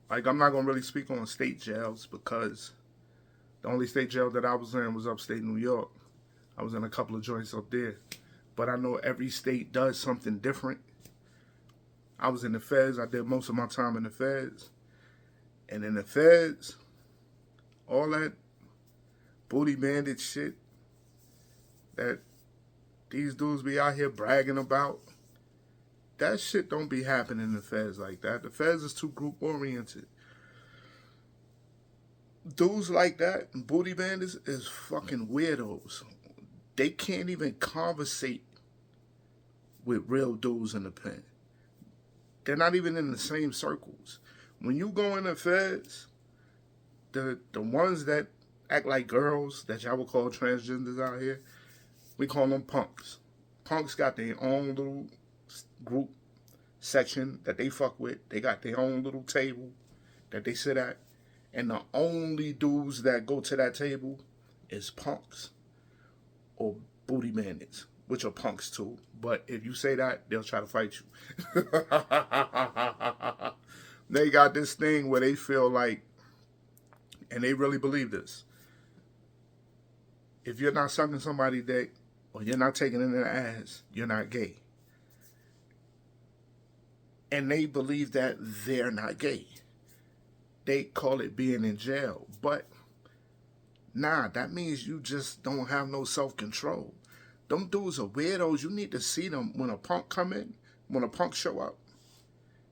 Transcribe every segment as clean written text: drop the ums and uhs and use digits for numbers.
Like, I'm not going to really speak on state jails because the only state jail that I was in was upstate New York. I was in a couple of joints up there. But I know every state does something different. I was in the feds. I did most of my time in the feds. And in the feds, all that booty bandit shit that these dudes be out here bragging about, that shit don't be happening in the feds like that. The feds is too group oriented. Dudes like that, booty bandits, is fucking weirdos. They can't even conversate with real dudes in the pen. They're not even in the same circles. When you go in the feds, the ones that act like girls that y'all would call transgenders out here, we call them punks. Punks got their own little group section that they fuck with. They got their own little table that they sit at. And the only dudes that go to that table is punks or booty bandits, which are punks too. But if you say that, they'll try to fight you. They got this thing where they feel like, and they really believe this, if you're not sucking somebody's dick or you're not taking it in the ass, you're not gay. And they believe that they're not gay. They call it being in jail. But nah, that means you just don't have no self-control. Them dudes are weirdos. You need to see them when a punk come in, when a punk show up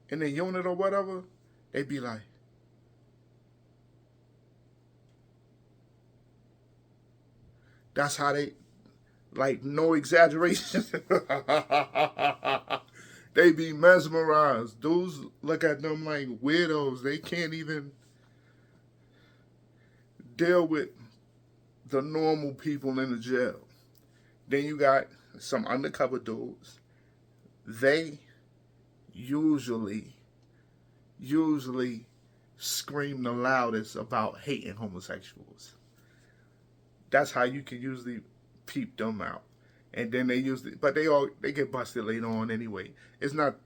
in the unit or whatever, they be like, that's how they, like, no exaggeration. They be mesmerized. Dudes look at them like weirdos. They can't even deal with the normal people in the jail. Then you got some undercover dudes. They usually scream the loudest about hating homosexuals. That's how you can usually peep them out. And then but they get busted later on anyway. It's not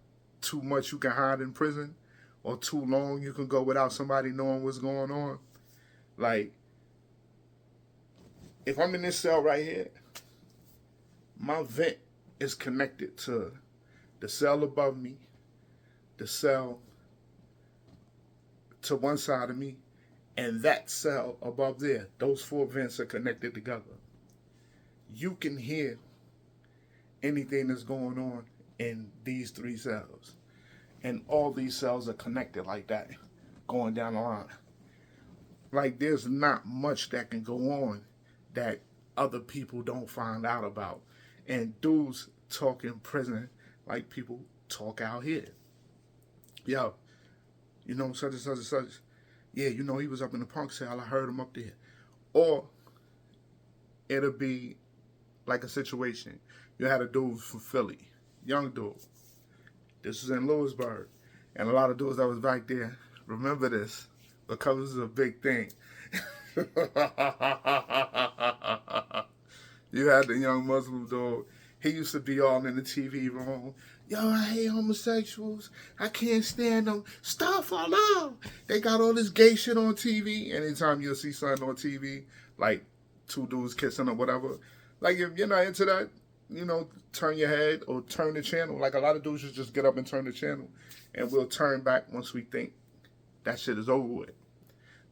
too much you can hide in prison, or too long you can go without somebody knowing what's going on. Like, if I'm in this cell right here, my vent is connected to the cell above me, the cell to one side of me, and that cell above there. Those four vents are connected together. You can hear anything that's going on in these three cells. And all these cells are connected like that, going down the line. Like, there's not much that can go on that other people don't find out about. And dudes talk in prison like people talk out here. Yo, you know, such and such and such. Yeah, you know, he was up in the punk cell. I heard him up there. Or it'll be like a situation. You had a dude from Philly, young dude. This was in Lewisburg. And a lot of dudes that was back there remember this because this is a big thing. You had the young Muslim dude. He used to be all in the TV room. Yo, I hate homosexuals. I can't stand them. Stop for love. They got all this gay shit on TV. Anytime you'll see something on TV, like two dudes kissing or whatever, like if you're not into that, you know, turn your head or turn the channel. Like a lot of dudes just get up and turn the channel, and we'll turn back once we think that shit is over with.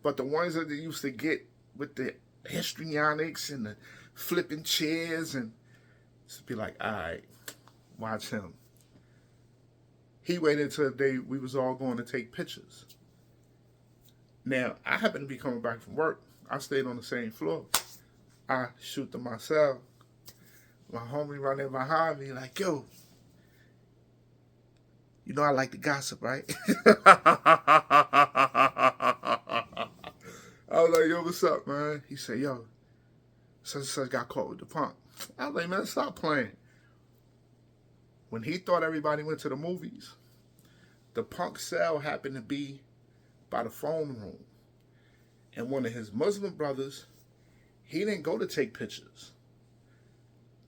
But the ones that they used to get with the histrionics and the flipping chairs, and just be like, all right, watch him. He waited until the day we was all going to take pictures. Now, I happened to be coming back from work. I stayed on the same floor. I shoot to myself. My homie running behind me like, yo, you know I like to gossip, right? I was like, yo, what's up, man? He said, yo, such and such got caught with the punk. I was like, man, stop playing. When he thought everybody went to the movies, the punk cell happened to be by the phone room. And one of his Muslim brothers, he didn't go to take pictures.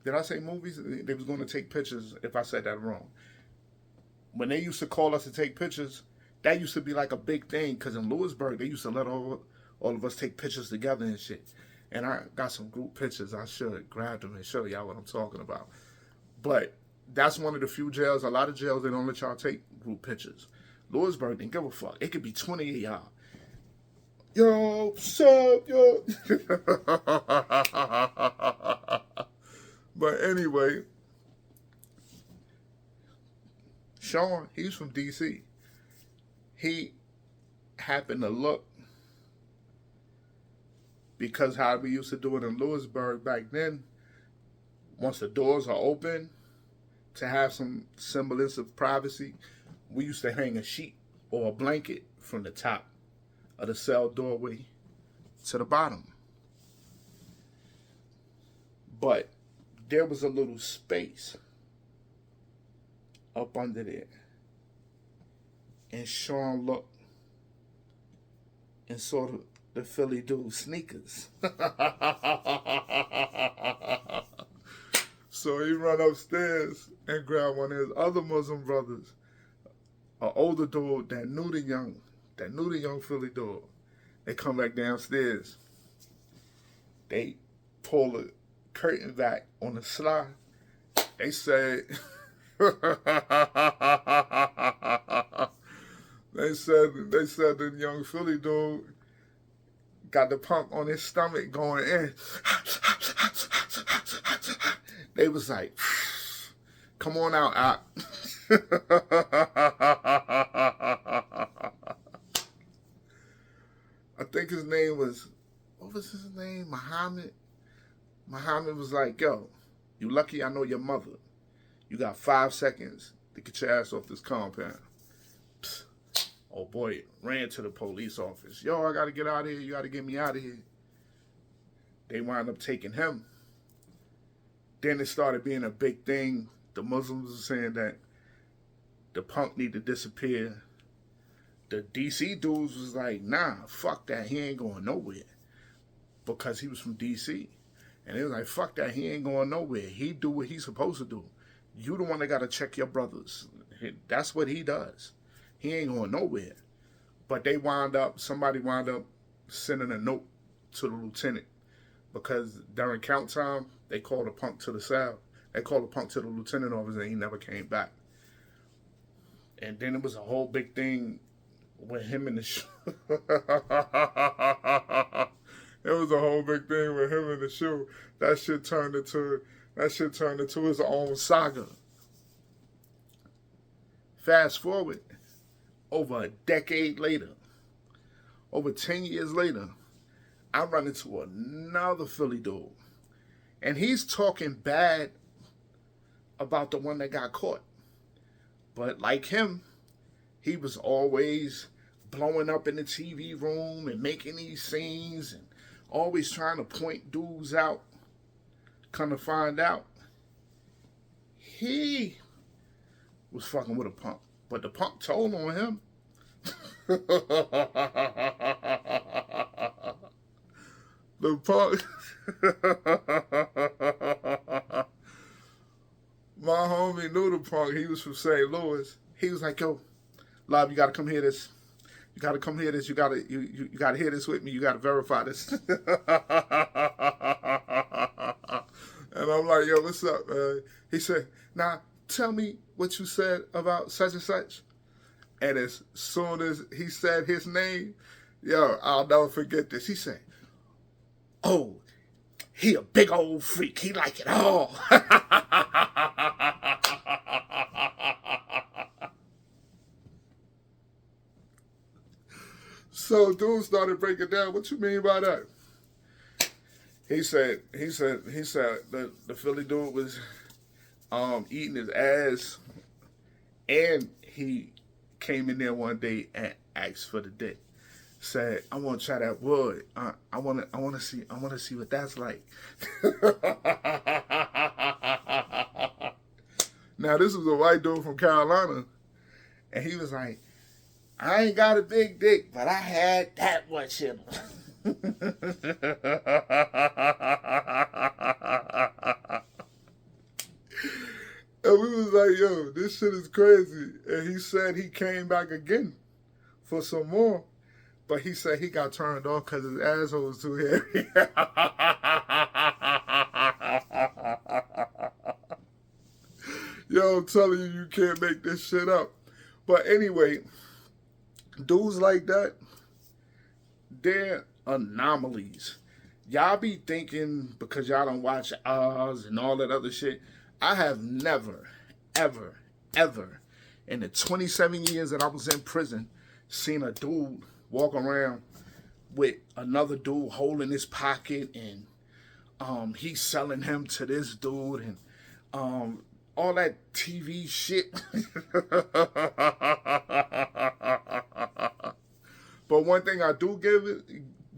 Did I say movies? They was going to take pictures if I said that wrong. When they used to call us to take pictures, That used to be like a big thing because in Lewisburg, they used to let all of us take pictures together and shit. And I got some group pictures. I should grab them and show y'all what I'm talking about. But that's one of the few jails. A lot of jails, they don't let y'all take group pictures. Lewisburg didn't give a fuck. It could be 20 of y'all. Yo, what's up, yo? But anyway, Sean, he's from D.C. He happened to look, because how we used to do it in Lewisburg back then, once the doors are open, to have some semblance of privacy, we used to hang a sheet or a blanket from the top of the cell doorway to the bottom. But there was a little space up under there. And Sean looked and saw the Philly dude's sneakers. So he run upstairs and grabbed one of his other Muslim brothers, an older dude that knew the young Philly dude. They come back downstairs. They pull the curtain back on the sly. They said, they said the young Philly dude got the pump on his stomach going in. They was like, come on out, Op. I think his name was, what was his name? Muhammad? Muhammad was like, yo, you lucky I know your mother. You got 5 seconds to get your ass off this compound. Psst. Oh boy, ran to the police office. Yo, I gotta get out of here. You gotta get me out of here. They wound up taking him. Then it started being a big thing. The Muslims were saying that the punk need to disappear. The DC dudes was like, nah, fuck that. He ain't going nowhere. Because he was from DC. And they was like, fuck that. He ain't going nowhere. He do what he's supposed to do. You the one that got to check your brothers. That's what he does. He ain't going nowhere. But somebody wound up sending a note to the lieutenant. Because during count time, they called a punk to the cell. They called a punk to the lieutenant office and he never came back. And then it was a whole big thing with him in the shoe. It was a whole big thing with him in the shoe. That shit turned into his own saga. Fast forward, over a decade later, over 10 years later, I run into another Philly dude. And he's talking bad about the one that got caught. But like him, he was always blowing up in the TV room and making these scenes and always trying to point dudes out. Come to find out, he was fucking with a punk. But the punk told on him. The punk. My homie knew the punk. He was from St. Louis. He was like, yo, Love, you gotta come hear this. You gotta come hear this. You gotta hear this with me. You gotta verify this. And I'm like, yo, what's up, man? He said, now tell me what you said about such and such. And as soon as he said his name, yo, I'll never forget this. He said, oh, he a big old freak. He like it all. So dude started breaking down. What you mean by that? He said the Philly dude was eating his ass, and he came in there one day and asked for the dick. Said, I want to try that wood. I want to see what that's like. Now this was a white dude from Carolina, and he was like, I ain't got a big dick, but I had that much in him. And we was like, yo, this shit is crazy. And he said he came back again for some more. But he said he got turned off because his asshole was too hairy. Yo, I'm telling you, you can't make this shit up. But anyway, dudes like that, they're anomalies. Y'all be thinking because y'all don't watch Oz and all that other shit. I have never, ever, ever, in the 27 years that I was in prison, seen a dude walk around with another dude holding his pocket and he's selling him to this dude and all that TV shit. But one thing I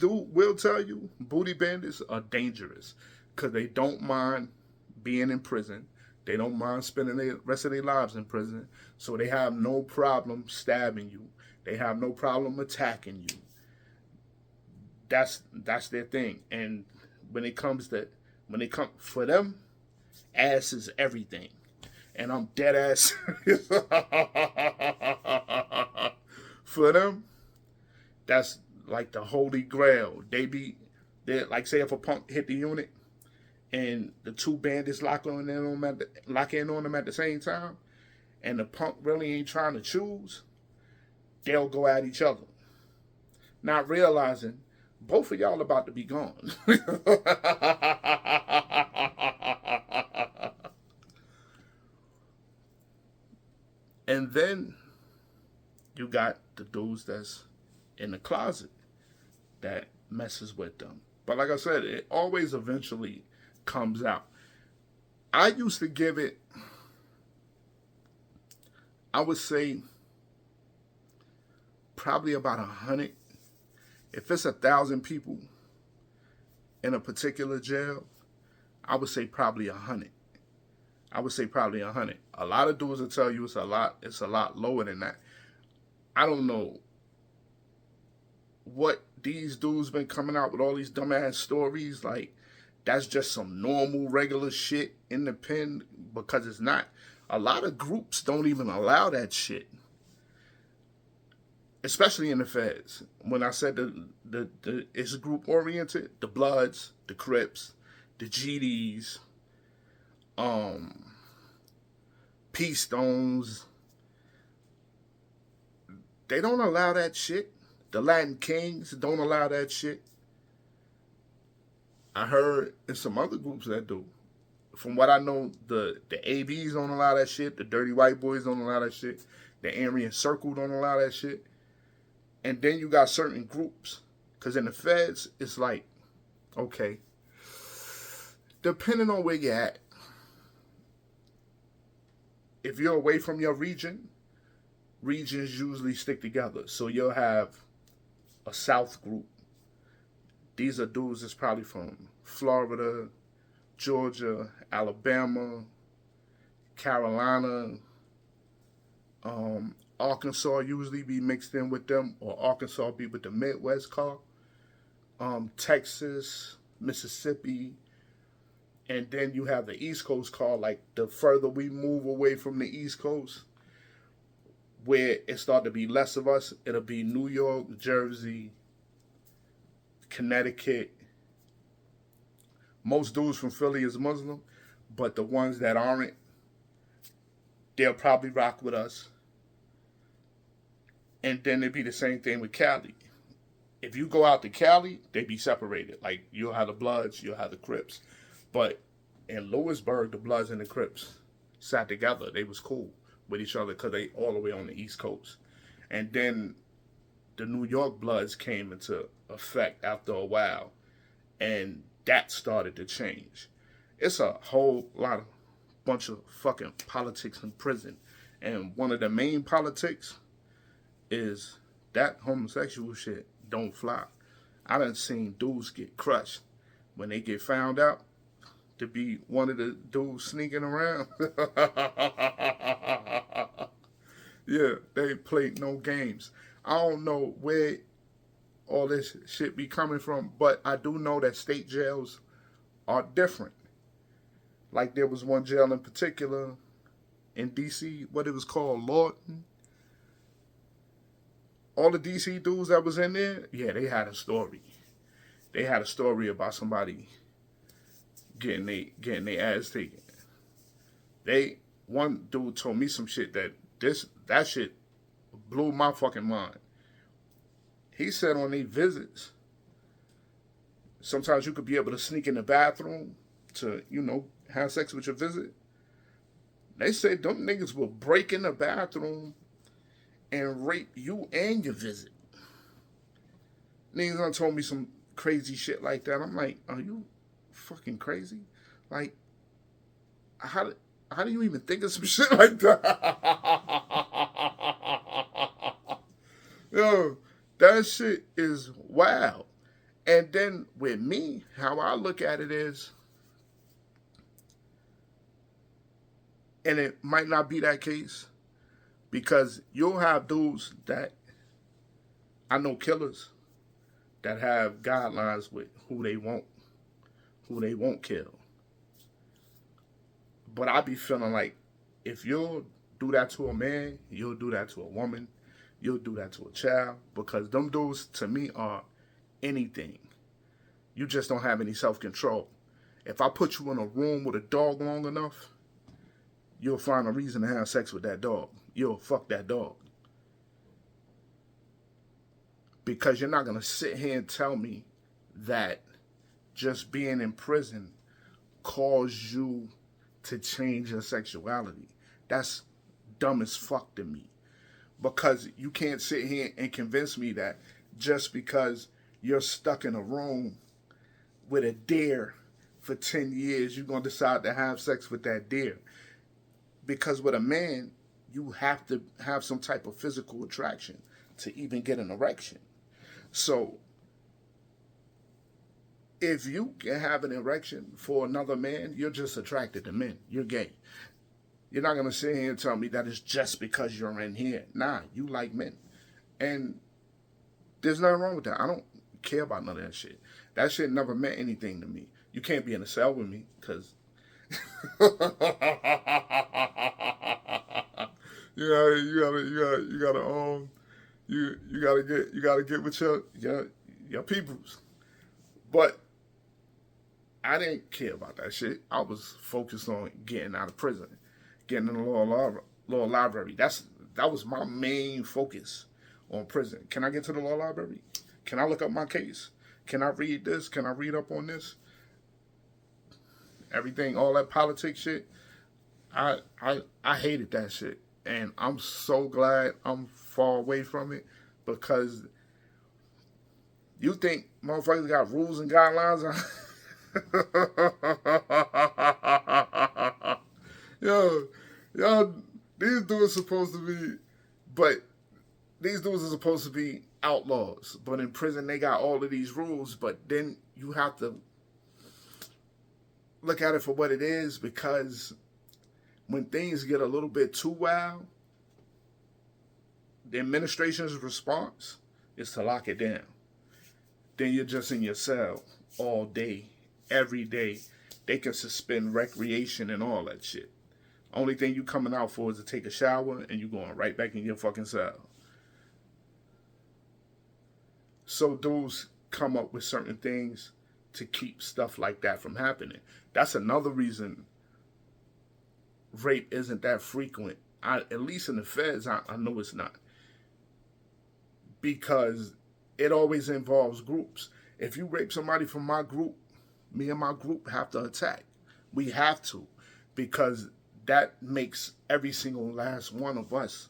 will tell you, booty bandits are dangerous because they don't mind being in prison. They don't mind spending the rest of their lives in prison. So they have no problem stabbing you. They have no problem attacking you. That's their thing. And when it come for them, ass is everything. And I'm dead ass for them. That's like the holy grail. They like, say if a punk hit the unit and the two bandits lock in on them at the same time, and the punk really ain't trying to choose, they'll go at each other, not realizing both of y'all about to be gone. And then you got the dudes that's in the closet that messes with them. But like I said, it always eventually comes out. I used to give it, I would say, probably about 100. If it's 1,000 people in a particular jail, I would say probably 100. I would say probably 100. A lot of dudes will tell you it's a lot lower than that. I don't know what these dudes been coming out with all these dumbass stories. Like, that's just some normal, regular shit in the pen, because it's not. A lot of groups don't even allow that shit. Especially in the feds. When I said it's group oriented, the Bloods, the Crips, the GDs, Peace Stones, they don't allow that shit. The Latin Kings don't allow that shit. I heard in some other groups that do. From what I know, the ABs don't allow that shit. The Dirty White Boys don't allow that shit. The Aryan Circle don't allow that shit. And then you got certain groups. Because in the feds, it's like, okay, depending on where you're at, if you're away from your region, regions usually stick together. So you'll have a South group. These are dudes that's probably from Florida, Georgia, Alabama, Carolina, Arkansas usually be mixed in with them, or Arkansas be with the Midwest car, Texas, Mississippi, and then you have the East Coast car. Like, the further we move away from the East Coast, where it started to be less of us, it'll be New York, Jersey, Connecticut. Most dudes from Philly is Muslim, but the ones that aren't, they'll probably rock with us. And then it'd be the same thing with Cali. If you go out to Cali, they be separated. Like, you'll have the Bloods, you'll have the Crips. But in Lewisburg, the Bloods and the Crips sat together. They was cool with each other because they all the way on the East Coast. And then the New York Bloods came into effect after a while. And that started to change. It's a whole lot of bunch of fucking politics in prison. And one of the main politics is that homosexual shit don't fly. I done seen dudes get crushed when they get found out to be one of the dudes sneaking around. Yeah, they play no games. I don't know where all this shit be coming from, but I do know that state jails are different. Like, there was one jail in particular in D.C., what it was called, Lawton. all the DC dudes that was in there, yeah, they had a story. They had a story about somebody getting they ass taken. One dude told me some shit that shit blew my fucking mind. He said on these visits, sometimes you could be able to sneak in the bathroom to, have sex with your visit. They said them niggas will break in the bathroom and rape you and your visit. Niggas done told me some crazy shit like that. I'm like, are you fucking crazy? Like, how do you even think of some shit like that? Yo, that shit is wild. And then with me, how I look at it is, and it might not be that case, because you'll have dudes that, I know killers, that have guidelines with who they won't kill. But I be feeling like, if you'll do that to a man, you'll do that to a woman, you'll do that to a child, because them dudes, to me, are anything. You just don't have any self-control. If I put you in a room with a dog long enough, you'll find a reason to have sex with that dog. You'll fuck that dog. Because you're not going to sit here and tell me that just being in prison caused you to change your sexuality. That's dumb as fuck to me. Because you can't sit here and convince me that just because you're stuck in a room with a deer for 10 years, you're going to decide to have sex with that deer. Because with a man, you have to have some type of physical attraction to even get an erection. So, if you can have an erection for another man, you're just attracted to men. You're gay. You're not going to sit here and tell me that it's just because you're in here. Nah, you like men. And there's nothing wrong with that. I don't care about none of that shit. That shit never meant anything to me. You can't be in a cell with me, because you gotta get with your peoples. But I didn't care about that shit. I was focused on getting out of prison, getting in the law library. That was my main focus on prison. Can I get to the law library? Can I look up my case? Can I read this? Can I read up on this? Everything, all that politics shit. I hated that shit. And I'm so glad I'm far away from it, because you think motherfuckers got rules and guidelines? Yo, these dudes supposed to be, but these dudes are supposed to be outlaws. But in prison, they got all of these rules, but then you have to look at it for what it is, because when things get a little bit too wild, the administration's response is to lock it down. Then you're just in your cell all day, every day. They can suspend recreation and all that shit. Only thing you coming out for is to take a shower, and you going right back in your fucking cell. So dudes come up with certain things to keep stuff like that from happening. That's another reason rape isn't that frequent. At least in the feds, I know it's not. Because it always involves groups. If you rape somebody from my group, me and my group have to attack. We have to. Because that makes every single last one of us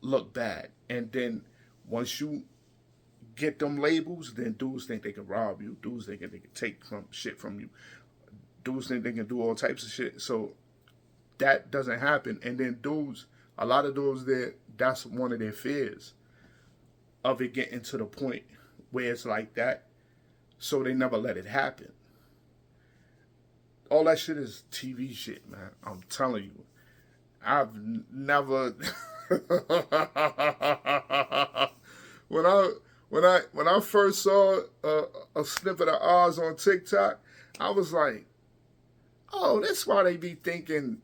look bad. And then once you get them labels, then dudes think they can rob you. Dudes think they can take some shit from you. Dudes think they can do all types of shit. So that doesn't happen. And then dudes, a lot of dudes there, that's one of their fears, of it getting to the point where it's like that. So they never let it happen. All that shit is TV shit, man. I'm telling you. I've never when I first saw a snippet of Oz on TikTok, I was like, oh, that's why they be thinking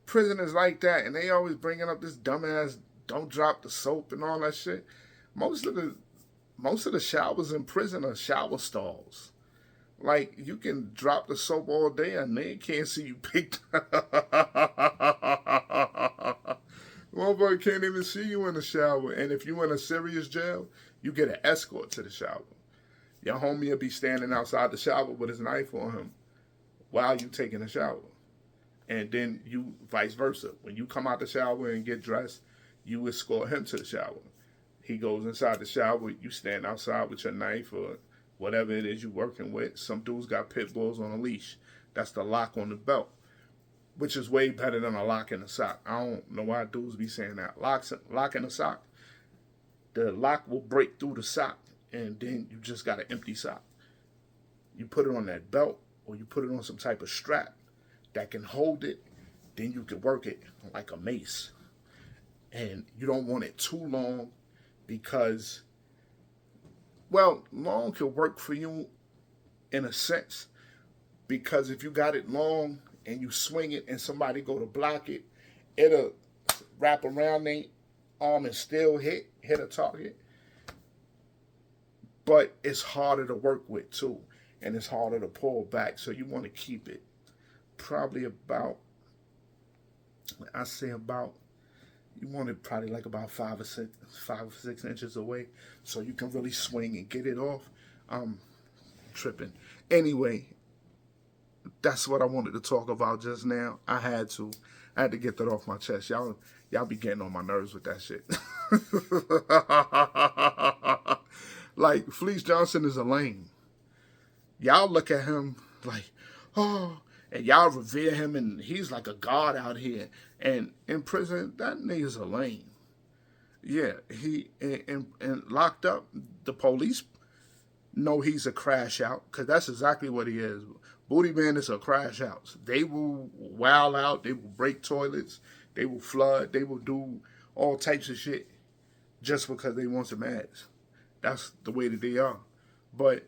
prisoners like that, and they always bringing up this dumbass don't drop the soap and all that shit. Most of the showers in prison are shower stalls. Like, you can drop the soap all day and they can't see you picked up. Motherfucker can't even see you in the shower. And if you in a serious jail, you get an escort to the shower. Your homie will be standing outside the shower with his knife on him while you taking a shower. And then you vice versa. When you come out the shower and get dressed, you escort him to the shower. He goes inside the shower, you stand outside with your knife or whatever it is you're working with. Some dudes got pit bulls on a leash. That's the lock on the belt, which is way better than a lock in the sock. I don't know why dudes be saying that. Lock in the sock, the lock will break through the sock, and then you just got an empty sock. You put it on that belt, or you put it on some type of strap that can hold it, then you can work it like a mace. And you don't want it too long because, well, long can work for you in a sense, because if you got it long and you swing it and somebody go to block it, it'll wrap around their arm and still hit a target. But it's harder to work with too, and it's harder to pull back, so you want to keep it probably about, I say about, you want it probably like about 5 or 6 inches away, so you can really swing and get it off. I'm tripping. Anyway, that's what I wanted to talk about just now. I had to get that off my chest. Y'all be getting on my nerves with that shit. Like, Fleece Johnson is a lame. Y'all look at him like, oh, and y'all revere him, and he's like a god out here. And in prison, that nigga's a lame. Yeah, he and locked up, the police know he's a crash out, because that's exactly what he is. Booty bandits are crash outs. They will wild out, they will break toilets, they will flood, they will do all types of shit just because they want some ass. That's the way that they are. But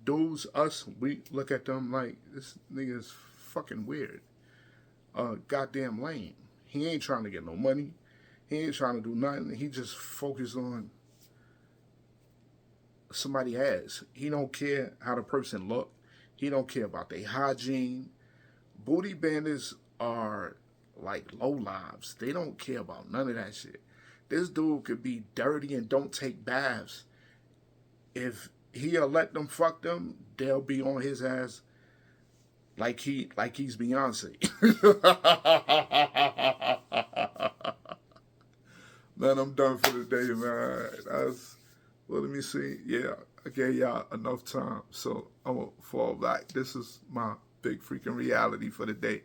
dudes, us, we look at them like, this nigga's fucking weird. Goddamn lame. He ain't trying to get no money. He ain't trying to do nothing. He just focused on somebody's ass. He don't care how the person look. He don't care about their hygiene. Booty bandits are like low lives. They don't care about none of that shit. This dude could be dirty and don't take baths. If he'll let them fuck them, they'll be on his ass like he's Beyonce. Man, I'm done for the day, man. Well, let me see. Yeah, I gave y'all enough time, so I'm gonna fall back. This is my big freaking reality for the day.